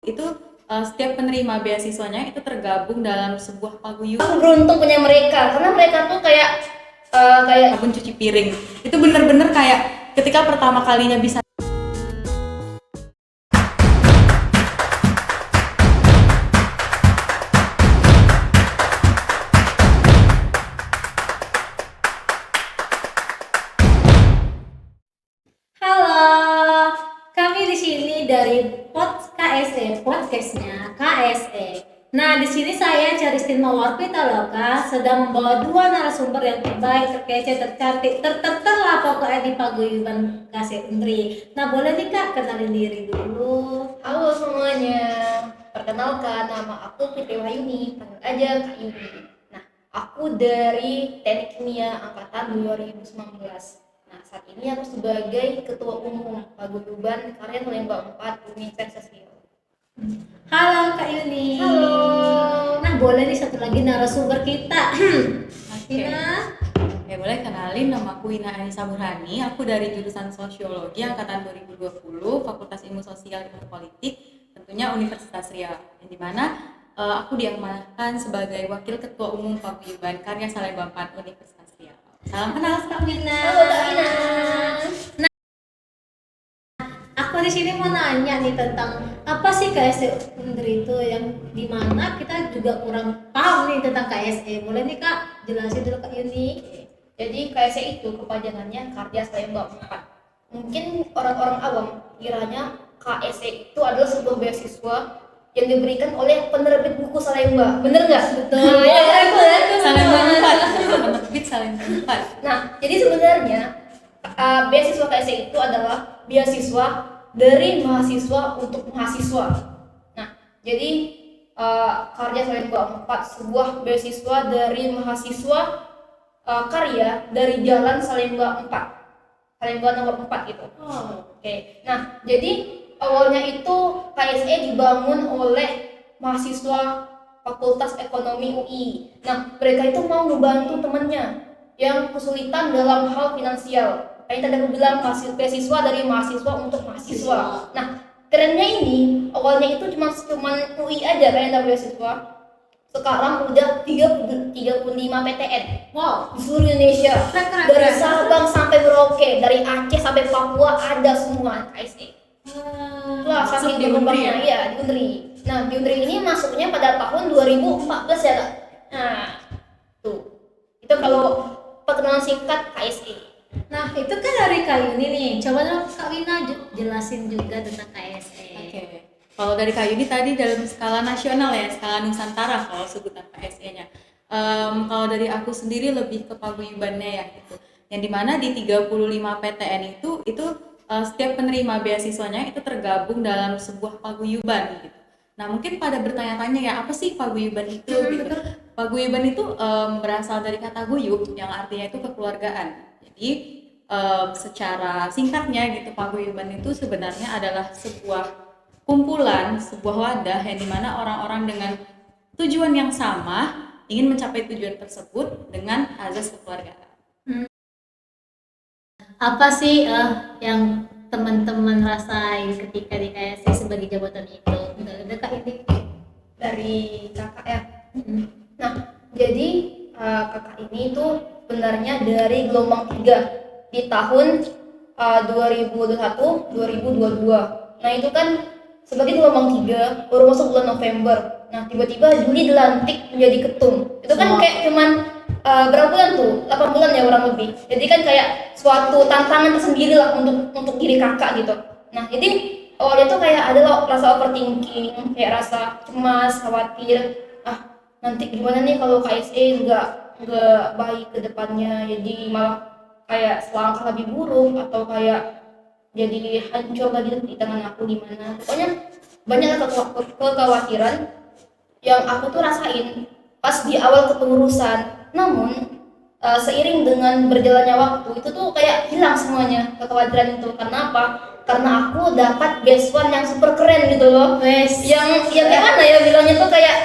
itu setiap penerima beasiswanya itu tergabung dalam sebuah paguyuban. Aku beruntung punya mereka karena mereka tuh kayak Sabun cuci piring. Itu bener-bener kayak ketika pertama kalinya bisa. halo, kami di sini dari KSE, podcastnya KSE. Nah, di sini saya Charistin Mawar Pitaloka sedang membawa dua narasumber yang terbaik, terkece, tercantik, terlah pokoknya di paguyuban KSE Undri. Nah, boleh nih Kak kenalin diri dulu. Halo semuanya, perkenalkan nama aku Fitri Wahyuni, panggil aja Kak Yuni. Nah, aku dari Teknik Kimia Angkatan 2019. Nah, saat ini aku sebagai Ketua Umum Paguyuban Karya Lembang 4 Universitas Riau. Halo Kak Yuni. Halo. Nah, boleh nih satu lagi narasumber kita. Oke. Ya boleh, kenalin, nama aku Ina Anissa Burhani. Aku dari jurusan Sosiologi Angkatan 2020, Fakultas Ilmu Sosial dan Politik, tentunya Universitas Riau. Yang dimana aku diamanahkan sebagai Wakil Ketua Umum Paguyuban Karya Salemba 4 Universitas Riau. Salam kenal Kak Ina. Halo Kak Ina. Aku di sini mau nanya nih tentang apa sih KSE Undri itu, yang dimana kita juga kurang paham nih tentang KSE. Boleh nih Kak jelasin dulu Kak Yuni. Jadi KSE itu kepanjangannya Karya Salemba 4. Mungkin orang-orang awam kiranya KSE itu adalah sebuah beasiswa yang diberikan oleh penerbit buku Salemba. Bener nggak? Betul. Salemba 4, penerbit Salemba 4. Nah, jadi sebenarnya beasiswa KSE itu adalah beasiswa dari mahasiswa untuk mahasiswa. Nah, jadi Karya Salemba 4 sebuah beasiswa dari mahasiswa karya dari Jalan Salemba 4. Salemba nomor 4 gitu. Oke. Nah, jadi awalnya itu KSE dibangun oleh mahasiswa Fakultas Ekonomi UI. Nah, mereka itu mau membantu temannya yang kesulitan dalam hal finansial. Kayak tadi aku bilang, beasiswa dari mahasiswa untuk mahasiswa. Nah, kerennya ini awalnya itu cuma UI aja kayak beasiswa. Sekarang udah 35 PTN. Wow, Di seluruh Indonesia. Keren. Dari Sabang sampai Merauke, dari Aceh sampai Papua ada semua KSE. Wah, saking di Undri berkembangnya, ya di Undri. Nah, di Undri ini masuknya pada tahun 2014 ya Kak. Nah, tuh. Itu kalau perkenalan singkat KSE. Nah, itu kan dari Kak Yuni nih. Coba dong Kak Wina jelasin juga tentang KSE. Oke. Kalau dari Kak Yudi tadi dalam skala nasional ya, skala Nusantara kalau sebutan KSE-nya. Kalau dari aku sendiri lebih ke paguyubannya ya gitu. Yang dimana di 35 PTN itu setiap penerima beasiswanya itu tergabung dalam sebuah paguyuban gitu. Nah, mungkin pada bertanya-tanya ya, apa sih paguyuban itu gitu. Paguyuban itu berasal dari kata guyub yang artinya itu kekeluargaan. Jadi secara singkatnya gitu, paguyuban itu sebenarnya adalah sebuah kumpulan, sebuah wadah yang dimana orang-orang dengan tujuan yang sama ingin mencapai tujuan tersebut dengan azas kekeluargaan. Apa sih yang teman-teman rasain ketika di KSE sebagai jabatan itu? Udah Kak ini Dari kakak ya. Nah, jadi kakak ini tuh sebenarnya dari gelombang 3 di tahun 2021-2022. Nah, itu kan sebagai gelombang 3 baru masuk bulan November. Nah, tiba-tiba Juli dilantik menjadi ketum. Itu kan kayak cuman berapa bulan tuh? 8 bulan ya kurang lebih. Jadi kan kayak suatu tantangan tersendiri lah untuk diri kakak gitu. Nah, jadi awalnya tuh kayak ada loh rasa overthinking, kayak rasa cemas, khawatir. Nanti gimana nih kalau KSE nggak baik ke depannya, jadi malah kayak selangkah lebih buruk atau kayak jadi hancur lagi di tangan aku gimana. Pokoknya banyak kekhawatiran yang aku tuh rasain pas di awal kepengurusan. Namun seiring dengan berjalannya waktu itu tuh kayak hilang semuanya kekhawatiran itu. Karena apa? Karena aku dapat beasiswa yang super keren gitu loh. Yang gimana ya bilangnya tuh kayak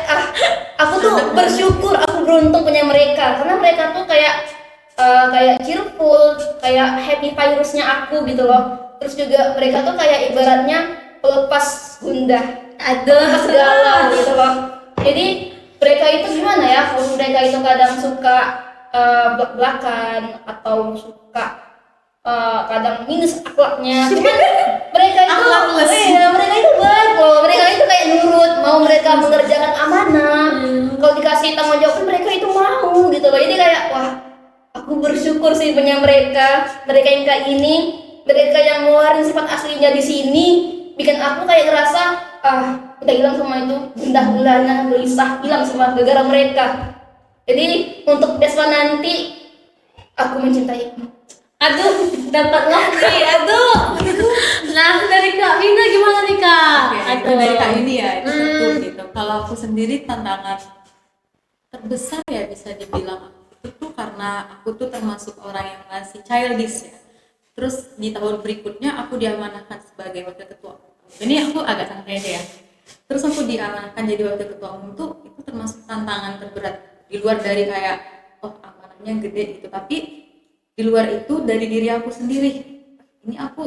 aku tuh bersyukur, aku beruntung punya mereka karena mereka tuh kayak cheerful, kayak happy virusnya aku gitu loh. Terus juga mereka tuh kayak ibaratnya pelepas gundah Aduh. segala gitu loh. Jadi mereka itu gimana ya, kalau mereka itu kadang suka belak-belakan atau suka kadang minus akhlaknya, cuman mereka itu Akhlakless. mereka itu baik loh, mereka itu kayak nurut, mau mereka mengerjakan amanah, kalau dikasih tanggung jawab mereka itu mau gitu loh. Jadi kayak wah, aku bersyukur sih punya mereka yang kayak ini, mereka yang ngeluarin sifat aslinya di sini, bikin aku kayak ngerasa udah hilang semua itu gundah-gulana gelisah, hilang semua gara-gara mereka. Jadi untuk Desma nanti, aku mencintaimu. Aduh, dapat lagi. Aduh. Nah, dari Kak Vina gimana nih, Kak? Oke, itu dari Kak Yuni ya, itu satu gitu. Kalau aku sendiri tantangan terbesar ya bisa dibilang itu tuh karena aku tuh termasuk orang yang masih childish ya. Terus di tahun berikutnya aku diamanahkan sebagai wakil ketua. Ini aku agak santai aja ya. Terus aku diamanahkan jadi wakil ketua umum tuh itu termasuk tantangan terberat di luar dari kayak amanahnya gede gitu, tapi di luar itu dari diri aku sendiri. Ini aku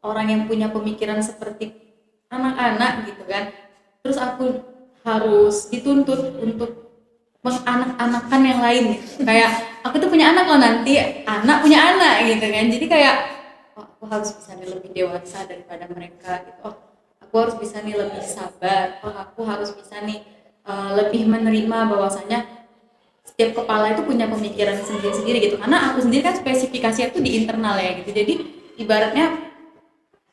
orang yang punya pemikiran seperti anak-anak gitu kan. Terus aku harus dituntut untuk menganak-anakan yang lain gitu. Kayak aku tuh punya anak loh nanti, anak punya anak gitu kan. Jadi kayak aku harus bisa nih lebih dewasa daripada mereka gitu. Aku harus bisa nih lebih sabar. Aku harus bisa nih lebih menerima bahwasanya setiap kepala itu punya pemikiran sendiri-sendiri gitu. Karena aku sendiri kan spesifikasinya tuh di internal ya gitu. Jadi ibaratnya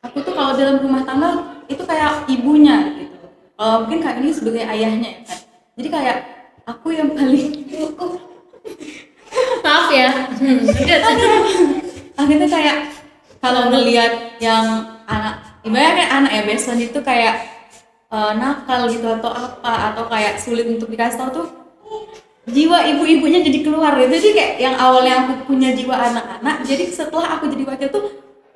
aku tuh kalau dalam rumah tangga itu kayak ibunya gitu. Mungkin Kak ini sebagai ayahnya ya kan. Jadi kayak aku yang paling Maaf ya. akhirnya kayak kalau ngelihat yang anak, ibaratnya kayak anak ya Beson itu kayak nakal gitu atau apa, atau kayak sulit untuk dikasih tahu tuh, jiwa ibu-ibunya jadi keluar gitu. Jadi kayak yang awalnya aku punya jiwa anak-anak, jadi setelah aku jadi wakil tuh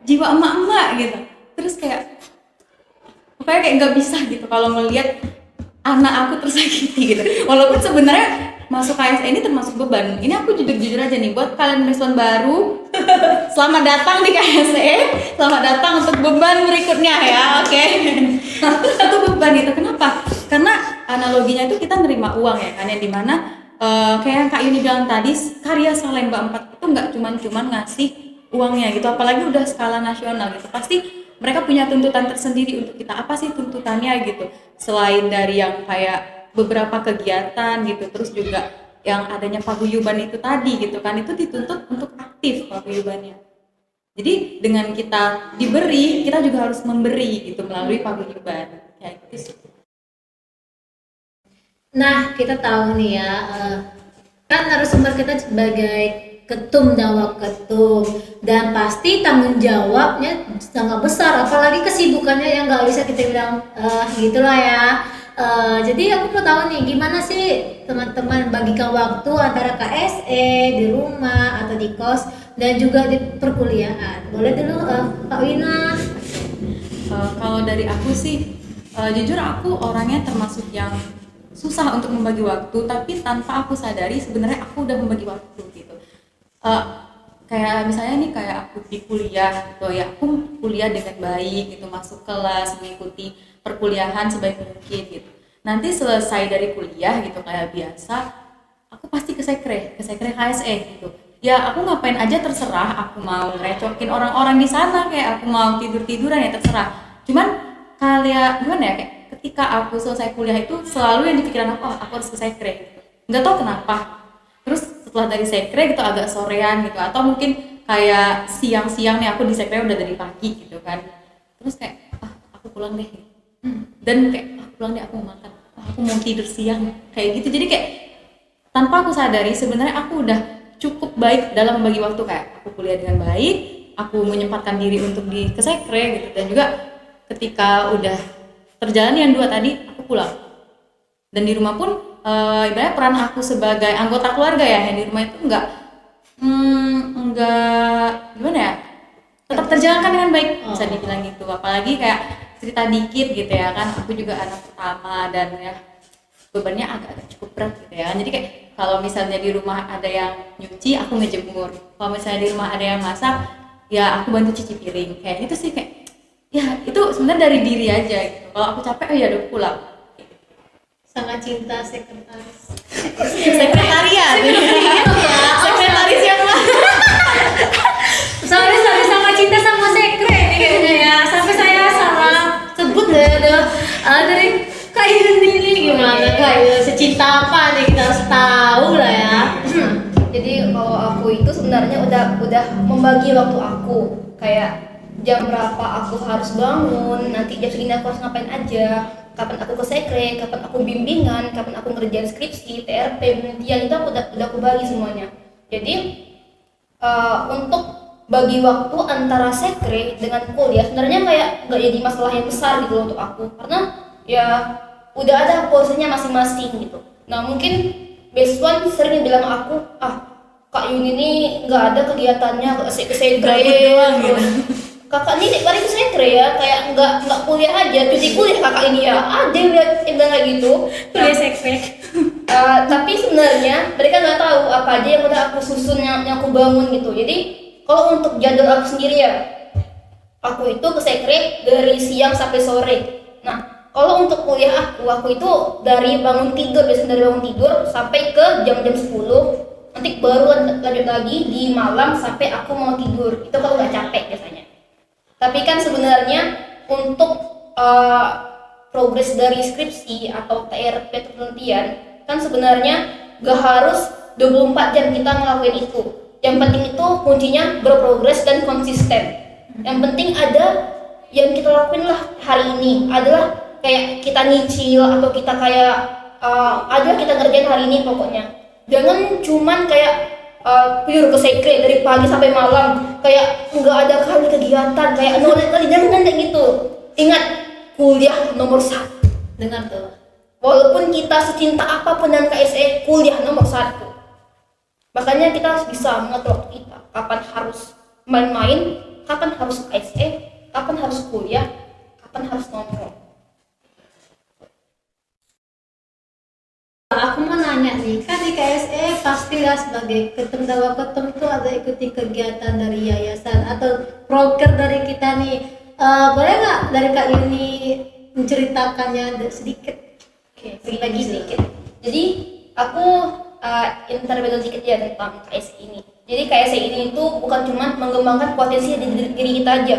jiwa emak-emak gitu. Terus kayak pokoknya kayak nggak bisa gitu kalau ngelihat anak aku tersakiti gitu. Walaupun sebenarnya masuk KSE ini termasuk beban. Ini aku jujur-jujur aja nih buat kalian Beson baru. Selamat datang di KSE. Selamat datang untuk beban berikutnya ya. Oke. Itu beban itu. Kenapa? Karena analoginya itu kita nerima uang ya kan, yang dimana kayak yang Kak Yuni bilang tadi, karya Salemba 4 itu nggak cuman ngasih uangnya gitu, apalagi udah skala nasional gitu. Pasti mereka punya tuntutan tersendiri untuk kita. Apa sih tuntutannya gitu? Selain dari yang kayak beberapa kegiatan gitu, terus juga yang adanya paguyuban itu tadi gitu kan, itu dituntut untuk aktif paguyubannya. Jadi dengan kita diberi, kita juga harus memberi gitu melalui paguyuban kayak gitu sih. Nah, kita tahu nih ya, kan narasumber kita sebagai ketum dan waketum, dan pasti tanggung jawabnya sangat besar, apalagi kesibukannya yang nggak bisa kita bilang gitulah ya. Jadi aku mau tahu nih, gimana sih teman-teman bagikan waktu antara KSE di rumah atau di kos dan juga di perkuliahan. Boleh dulu Kak Wina. Kalau dari aku sih, jujur aku orangnya termasuk yang susah untuk membagi waktu, tapi tanpa aku sadari sebenarnya aku udah membagi waktu gitu. Kayak misalnya nih, kayak aku di kuliah gitu ya, aku kuliah dengan baik gitu, masuk kelas, mengikuti perkuliahan sebaik mungkin gitu. Nanti selesai dari kuliah gitu kayak biasa, aku pasti ke sekre KSE gitu. Ya aku ngapain aja terserah, aku mau ngerecokin orang-orang di sana, kayak aku mau tidur-tiduran ya terserah. Cuman kayak gimana ya, kayak ketika aku selesai kuliah itu selalu yang di pikiran aku harus ke sekre gitu. Nggak tahu kenapa. Terus setelah dari sekre gitu agak sorean gitu, atau mungkin kayak siang-siang nih aku di sekre udah dari pagi gitu kan. Terus kayak aku pulang deh. Dan kayak aku pulang deh, aku mau makan. Aku mau tidur siang kayak gitu. Jadi kayak tanpa aku sadari sebenarnya aku udah cukup baik dalam membagi waktu, kayak aku kuliah dengan baik, aku menyempatkan diri untuk di kesekre gitu, dan juga ketika udah terjalani yang dua tadi aku pulang. Dan di rumah pun ibaratnya peran aku sebagai anggota keluarga ya, yang di rumah itu enggak gimana ya, tetap terjalankan dengan baik, bisa dibilang gitu. Apalagi kayak cerita dikit gitu ya kan, aku juga anak pertama dan ya bebannya agak cukup berat gitu ya. Jadi kayak kalau misalnya di rumah ada yang nyuci, aku ngejemur. Kalau misalnya di rumah ada yang masak, ya aku bantu cuci piring. Kayak gitu sih, kayak ya itu sebenarnya dari diri aja gitu. Kalau aku capek, oh ya udah pulang. Sangat cinta sekretaris. Sekretariat. Sekretaris yang mana? Sorry, sangat cinta sama sekre ini kayaknya ya. Sampai saya salah sebut ya. Dari Kak Yuni ini gimana Kak Yuni? Secinta apa nih, kita harus tahu lah ya. Jadi kalau aku itu sebenarnya udah membagi waktu aku, kayak jam berapa aku harus bangun, nanti jam segini aku harus ngapain aja, kapan aku ke sekre, kapan aku bimbingan, kapan aku ngerjain skripsi, TRP, penelitian, itu udah aku bagi semuanya. Jadi untuk bagi waktu antara sekre dengan kuliah sebenarnya kayak nggak jadi masalah yang besar gitu loh untuk aku, karena ya udah ada porsinya masing-masing gitu. Nah mungkin Beswan sering bilang aku, Kak Yuni ini nggak ada kegiatannya, ke sekre doang gitu. Kakak ini tiap hari ke sekre ya, kayak nggak kuliah aja, cuti kuliah kakak ini ya, ada yang bilang kayak gitu. Kuliah sekre. Tapi sebenarnya mereka nggak tahu apa aja yang udah aku susun, yang aku bangun gitu. Jadi kalau untuk jadwal aku sendiri ya, aku itu ke sekre dari siang sampai sore. Nah kalau untuk kuliah aku itu dari bangun tidur, biasanya dari bangun tidur sampai ke jam-jam 10, nanti baru lanjut lagi di malam sampai aku mau tidur. Itu kalau nggak capek biasanya. Tapi kan sebenarnya untuk progres dari skripsi atau TRP atau penelitian kan sebenarnya gak harus 24 jam kita ngelakuin itu. Yang penting itu kuncinya berprogres dan konsisten. Yang penting ada yang kita lakuin lah hari ini, adalah kayak kita nyicil atau kita kayak ada kita ngerjain hari ini pokoknya. Jangan cuman kayak pure ke sekre dari pagi sampai malam, kayak nggak ada kali kegiatan, kayak nol kali, jangan kayak gitu. Ingat, kuliah nomor 1. Dengar tuh. Walaupun kita secinta apapun dengan KSE, kuliah nomor 1. Makanya kita harus bisa mengatur waktu kita, kapan harus main-main, kapan harus KSE, kapan harus kuliah, kapan harus nongkrong. Aku mau nanya nih, kan di KSE pastilah sebagai ketum dalam ketum itu ada ikuti kegiatan dari yayasan atau proker dari kita nih. Boleh nggak dari Kak Yuni menceritakannya sedikit? Oke, bagi sedikit. Jadi aku intermezzo sedikit ya tentang KSE ini. Jadi KSE ini itu bukan cuma mengembangkan potensi diri kita aja,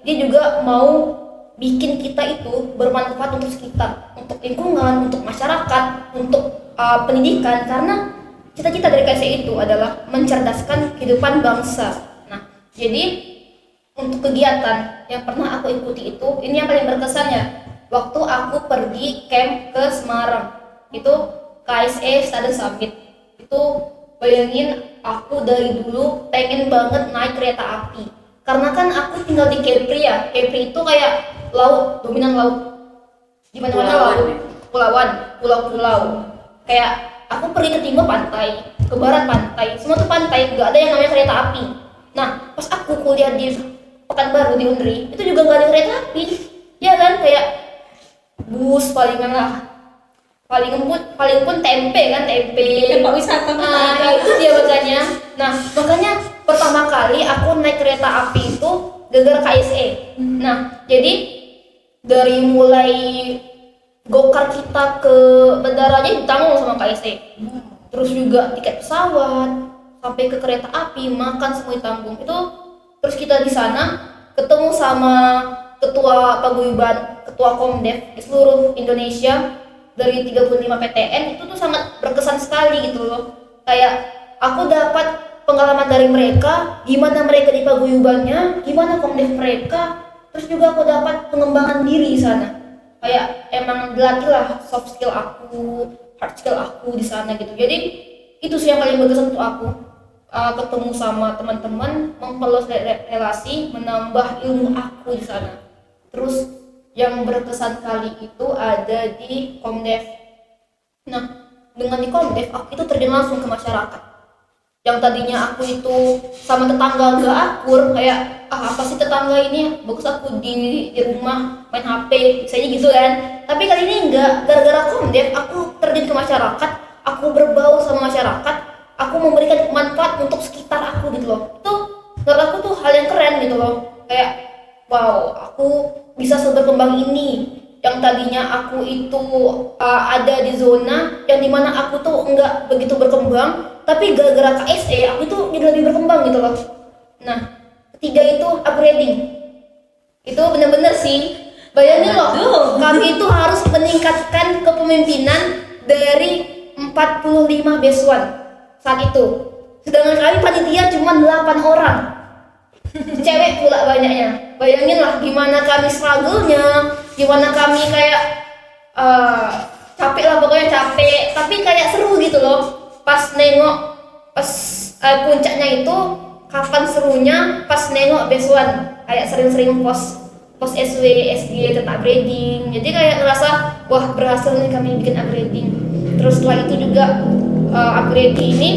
dia juga mau bikin kita itu bermanfaat untuk sekitar, untuk lingkungan, untuk masyarakat, untuk pendidikan, karena cita-cita dari KSE itu adalah mencerdaskan kehidupan bangsa. Nah, jadi untuk kegiatan yang pernah aku ikuti itu, ini yang paling berkesan ya, waktu aku pergi camp ke Semarang, itu KSE Student Summit. Itu bayangin, aku dari dulu pengen banget naik kereta api, karena kan aku tinggal di Kepri ya. Kepri itu kayak laut, dominan laut, di mana-mana laut, pulau-pulau. Kayak aku pergi ke timur pantai, ke barat pantai, semua tuh pantai, nggak ada yang namanya kereta api. Nah, pas aku kuliah di Pekanbaru di Unri, itu juga nggak ada kereta api, ya kan? Kayak bus palingan lah, paling pun tempe kan, tempe. Tempat wisata. Nah, itu dia makanya. Nah, makanya pertama kali aku naik kereta api itu gara-gara KSE. Nah, jadi dari mulai gokar kita ke bandaranya ditanggung sama KSE. Terus juga tiket pesawat, sampai ke kereta api, makan semua ditanggung. Itu terus kita di sana ketemu sama ketua paguyuban, ketua Komdev di seluruh Indonesia dari 35 PTN. Itu tuh sangat berkesan sekali gitu loh. Kayak aku dapat pengalaman dari mereka, gimana mereka di paguyubannya, gimana Komdev mereka. Terus juga aku dapat pengembangan diri di sana. Kayak emang dilatih lah soft skill aku, hard skill aku di sana gitu. Jadi itu sih yang paling berkesan untuk aku. Ketemu sama teman-teman, memperluas relasi, menambah ilmu aku di sana. Terus yang berkesan kali itu ada di Komdev. Nah, dengan di Komdev aku itu terjun langsung ke masyarakat. Yang tadinya aku itu sama tetangga nggak akur, kayak apa sih tetangga ini, bagus aku di rumah main HP, misalnya gitu kan. Tapi kali ini enggak, gara-gara Komdev aku terjun ke masyarakat, aku berbau sama masyarakat, aku memberikan manfaat untuk sekitar aku gitu loh. Itu menurut aku tuh hal yang keren gitu loh. Kayak wow, aku bisa seberkembang ini. Yang tadinya aku itu ada di zona yang dimana aku tuh nggak begitu berkembang, tapi gara-gara KSE aku tuh jadi lebih berkembang gitu loh. Nah, ketiga itu upgrading. Itu bener-bener sih, bayangin loh, kami itu harus meningkatkan kepemimpinan dari 45 besuan saat itu. Sedangkan kami panitia cuma 8 orang. Cewek pula banyaknya. Bayangin lah gimana kami struggle-nya, gimana kami kayak capek lah, pokoknya capek, tapi kayak seru gitu loh. Pas nengok puncaknya itu kapan serunya pas nengok besuan kayak sering-sering post SW, SG tentang upgrading. Jadi kayak ngerasa wah berhasil nih kami bikin upgrading. Terus setelah itu juga upgrading ini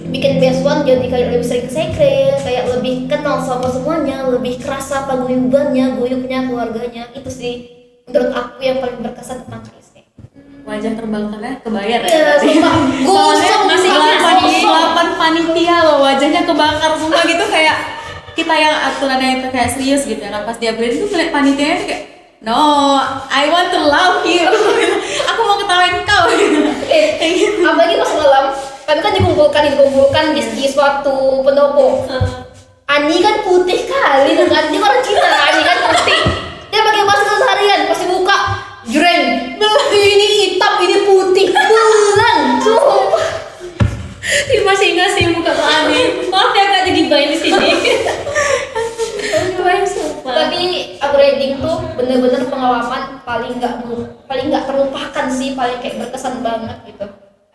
bikin besuan jadi kayak lebih sering ke sekre, kayak lebih kenal sama semuanya, lebih kerasa paguyubannya, guyupnya, keluarganya. Itu sih menurut aku yang paling berkesan tentang KSE. Wajah terbangkannya kebayar ya. Iya, sumpah. Gosong masih masih 8 panitia loh, wajahnya kebakar semua gitu, kayak kita yang aturannya itu kayak serius gitu ya. Pas dia upgrade itu ngeliat panitianya tuh kayak no, I want to love you. Aku mau ketawain kau. Apalagi pas malam, kami kan dikumpulkan di suatu pendopo. Ani kan putih kali dengan dia orang Cina, Ani kan putih. Dia pakai masker seharian, pasti buka jreng. Ini hitam, ini putih. Pulang, sumpah. Masih ingat sih muka Kak Ani. Maaf ya Kak digibain di sini. Tapi upgrading tuh bener-bener pengalaman paling nggak terlupakan sih, paling kayak berkesan banget gitu.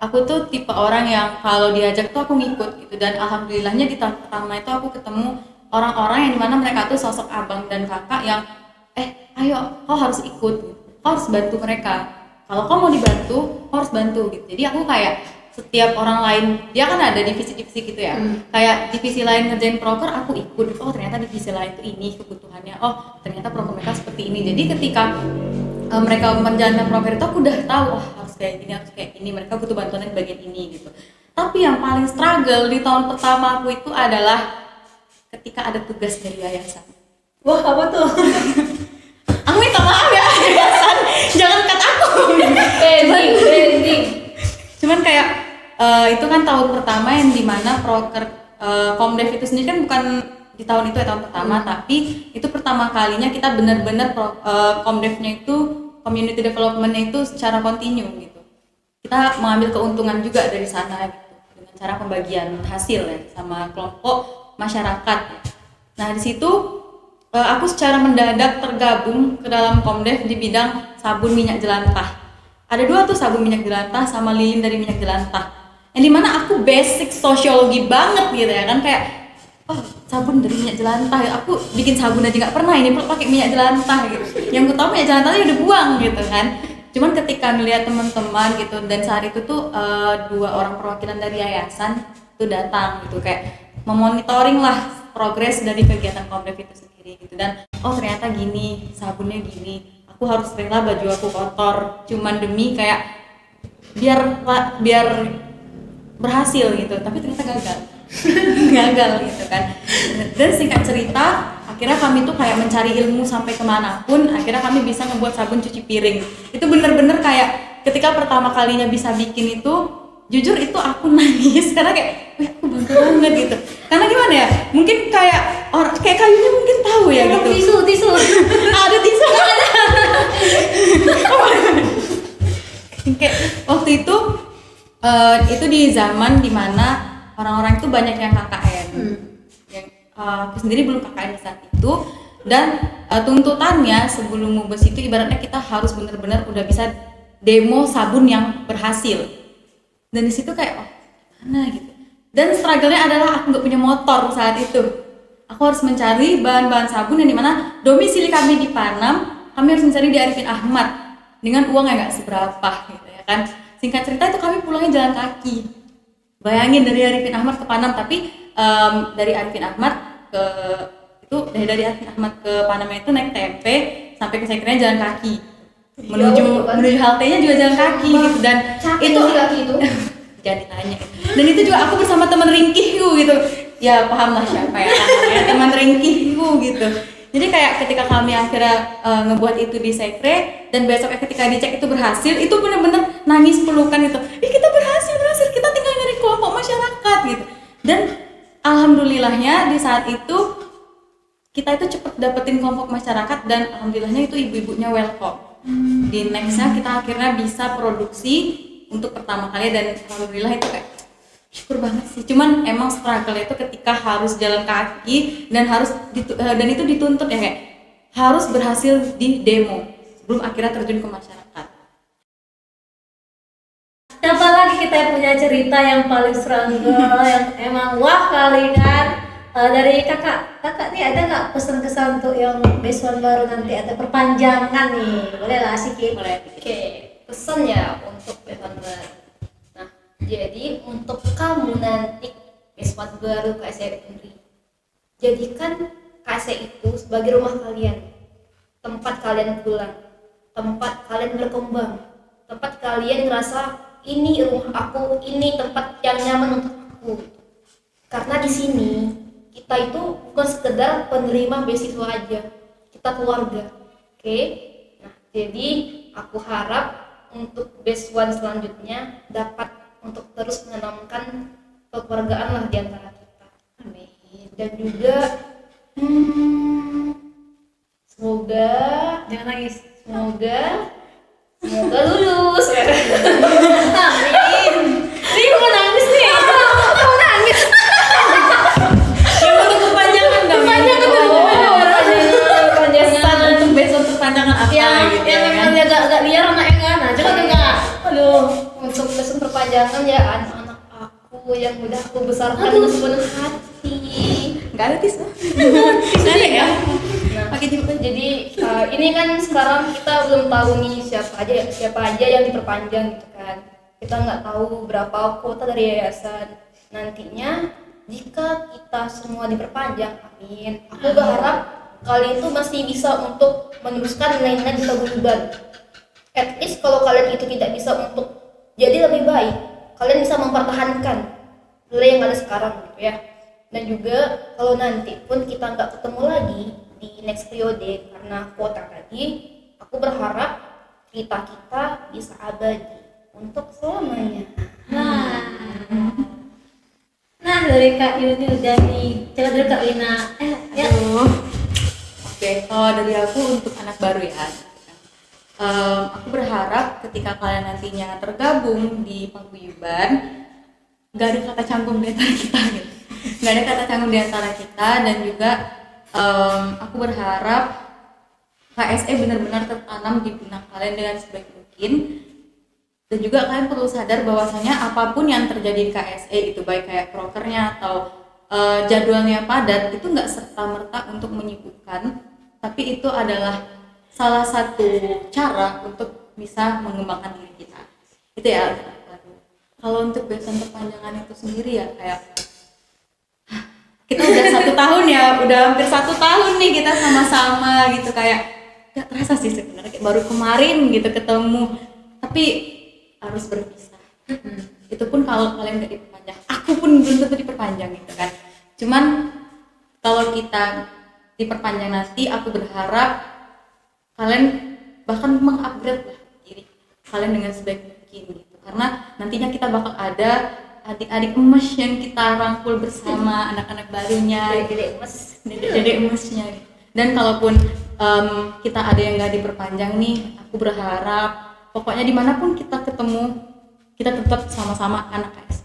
Aku tuh tipe orang yang kalau diajak tuh aku ngikut gitu, dan alhamdulillahnya di tahun pertama itu aku ketemu orang-orang yang dimana mereka tuh sosok abang dan kakak yang ayo kau harus ikut, kau harus bantu mereka, kalau kau mau dibantu kau harus bantu gitu. Jadi aku kayak setiap orang lain, dia kan ada divisi-divisi gitu ya, kayak divisi lain ngerjain proker aku ikut, oh ternyata divisi lain tuh ini kebutuhannya, oh ternyata proker mereka seperti ini. Jadi ketika mereka menjalankan proker itu aku udah tahu harus kayak gini, mereka butuh bantuan di bagian ini gitu. Tapi yang paling struggle di tahun pertama aku itu adalah ketika ada tugas dari yayasan. Wah, apa tuh? Aku minta maaf ya yayasan, jangan cut aku. Branding. Cuman kayak itu kan tahun pertama yang dimana proker Komdev itu sendiri kan bukan di tahun itu ya, tahun pertama, tapi itu pertama kalinya kita benar-benar Komdevnya itu community development-nya itu secara kontinu gitu. Kita mengambil keuntungan juga dari sana gitu, dengan cara pembagian hasil ya sama kelompok masyarakat. Nah di situ aku secara mendadak tergabung ke dalam Komdev di bidang sabun minyak jelantah. Ada 2 tuh, sabun minyak jelantah sama lilin dari minyak jelantah. Yang dimana aku basic sosiologi banget gitu ya kan, kayak sabun dari minyak jelantah, aku bikin sabun aja nggak pernah, ini perlu pakai minyak jelantah gitu. Yang ku tahu minyak jelantahnya udah buang gitu kan. Cuman ketika melihat teman-teman gitu, dan saat itu tuh 2 orang perwakilan dari yayasan tuh datang gitu, kayak memonitoring lah progres dari kegiatan Komdev itu sendiri gitu. Dan ternyata gini, sabunnya gini, aku harus rela baju aku kotor cuman demi kayak biar berhasil gitu, tapi ternyata gagal gitu kan. Dan singkat cerita, akhirnya kami tuh kayak mencari ilmu sampai kemanapun, akhirnya kami bisa ngebuat sabun cuci piring. Itu bener-bener kayak ketika pertama kalinya bisa bikin itu, jujur itu aku nangis karena kayak aku bangga banget gitu. Karena gimana ya, mungkin kayak kayak kayunya mungkin tahu ya gitu. Tisu. Ada tisu. Kayak waktu itu di zaman dimana orang-orang itu banyak yang KKN. Yang aku sendiri belum KKN saat itu, dan tuntutannya sebelum mubes itu ibaratnya kita harus benar-benar udah bisa demo sabun yang berhasil. Dan di situ kayak gimana gitu. Dan struggle-nya adalah aku nggak punya motor saat itu. Aku harus mencari bahan-bahan sabun yang dimana domisili kami di Panam, kami harus mencari di Arifin Ahmad dengan uang yang nggak seberapa gitu ya kan. Singkat cerita itu kami pulangnya jalan kaki. Bayangin dari Arifin Ahmad ke Panam, tapi dari Arifin Ahmad ke dari Arifin Ahmad ke Panam itu naik TMP sampai ke Sekretariat jalan kaki. Menuju haltenya juga jalan kaki gitu, dan Capek itu kaki itu. jangan ditanya. Dan itu juga aku bersama teman ringkihku gitu. Ya paham lah siapa ya namanya, teman ringkihku gitu. Jadi kayak ketika kami akhirnya ngebuat itu di sekre dan besoknya ketika dicek itu berhasil, itu benar-benar nangis pelukan itu. Kita berhasil, kita tinggal nyari kelompok masyarakat gitu. Dan alhamdulillahnya di saat itu kita itu cepat dapetin kelompok masyarakat dan alhamdulillahnya itu ibu-ibunya welcome. Di nextnya kita akhirnya bisa produksi untuk pertama kali dan alhamdulillah itu kayak syukur banget sih. Cuman emang struggle itu ketika harus jalan kaki dan dan itu dituntut ya, kayak harus berhasil di demo sebelum akhirnya terjun ke masyarakat. Siapa lagi kita yang punya cerita yang paling struggle yang emang wah kali kan? Dari kakak nih ada nggak pesan-kesan untuk yang besuan baru nanti ada perpanjangan nih? Boleh lah Siki? Boleh. Oke, pesan ya untuk besuan baru. Nah, jadi untuk kamu nanti besuan baru KSE Unri, jadikan KSE itu sebagai rumah kalian, tempat kalian pulang, tempat kalian berkembang, tempat kalian ngerasa ini rumah aku, ini tempat yang nyaman untuk aku. Karena di sini kita itu bukan sekedar penerima beasiswa aja, kita keluarga. Oke? Nah, jadi aku harap untuk besuan selanjutnya dapat untuk terus menanamkan kekeluargaan lah di antara kita. Amin. Dan juga semoga Jangan nangis. semoga lulus. Amin. Ini mau nangis nih. Mau nangis. Yang untuk perpanjangan nggak? Perpanjangan dulu. Pesan untuk besok perpanjangan apa gitu Yang kan? memang agak liar anaknya kan. Nah, coba tuh Kak. Aduh. Untuk pesan perpanjangan ya anak-anak aku yang udah aku besarkan dengan sepenuh hati. Nggak ada tisu. Nggak ada ya? Nah, Pakai tisu. jadi ini kan sekarang kita belum tahu nih siapa aja yang diperpanjang gitu kan. Kita nggak tahu berapa kuota dari yayasan. Nantinya jika kita semua diperpanjang, amin. Aku berharap kalian itu masih bisa untuk meneruskan nilai-nilai di paguyuban. At least kalau kalian itu tidak bisa untuk jadi lebih baik, kalian bisa mempertahankan nilai yang ada sekarang gitu ya. Dan juga kalau nanti pun kita nggak ketemu lagi di next periode karena kuota tadi, aku berharap cerita kita bisa abadi untuk selamanya. Nah dari Kak Yuni udah nih. Coba dari Kak Lina. Ya. Oke, kalau dari aku untuk anak baru ya. Aku berharap ketika kalian nantinya tergabung di paguyuban, nggak ada kata canggung di antara kita gitu. Nggak ada kata canggung di antara kita dan juga aku berharap KSE benar-benar tertanam di benak kalian dengan sebaik mungkin. Dan juga kalian perlu sadar bahwasanya apapun yang terjadi di KSE itu baik kayak prokernya atau jadwalnya padat itu nggak serta-merta untuk menyibukkan, tapi itu adalah salah satu cara untuk bisa mengembangkan diri kita. Itu ya. Kalau untuk besan perpanjangan itu sendiri ya kayak kita udah 1 tahun ya, udah hampir 1 tahun nih kita sama-sama gitu, kayak nggak terasa sih sebenarnya kayak baru kemarin gitu ketemu, tapi harus berpisah. Itu pun kalau kalian nggak diperpanjang, aku pun belum tentu diperpanjang gitu kan. Cuman kalau kita diperpanjang nanti, aku berharap kalian bahkan mengupgrade lah diri kalian dengan sebaik mungkin gitu, karena nantinya kita bakal ada adik-adik emas yang kita rangkul bersama, anak-anak barunya, dedek emasnya. Dan kalaupun kita ada yang nggak diperpanjang nih, aku berharap pokoknya dimanapun kita ketemu, kita tetap sama-sama anak KSE.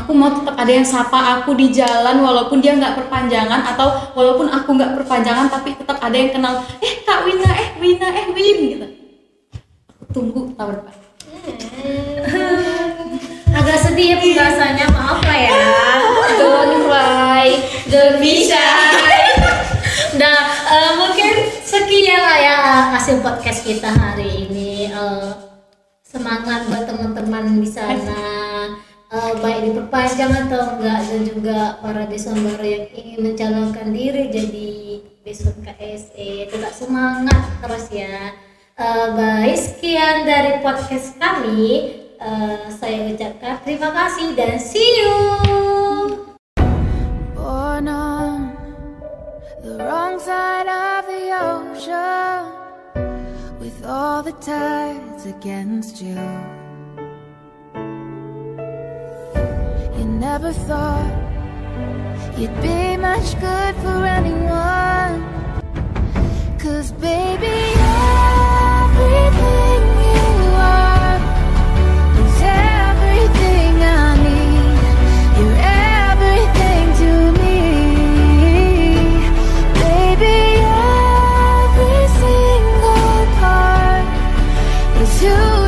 Aku mau tetap ada yang sapa aku di jalan walaupun dia nggak perpanjangan, atau walaupun aku nggak perpanjangan tapi tetap ada yang kenal, Kak Wina, Win gitu. Aku tunggu tahun depan. Agak sedih ya pembahasannya, maaf lah ya. Don't cry, don't be shy. Nah, mungkin sekian lah ya hasil podcast kita hari ini. Semangat buat teman-teman di sana, baik diperpanjang atau enggak, dan juga para besuan baru yang ingin mencalonkan diri jadi besuan KSE, tetap semangat terus ya. Baik, sekian dari podcast kami. Saya ucapkan terima kasih dan see you. Born on the wrong side of the ocean, with all the tides against you. You never thought you'd be much good for anyone, 'cause baby, everything you are is everything I need. You're everything to me, baby. Every single part is who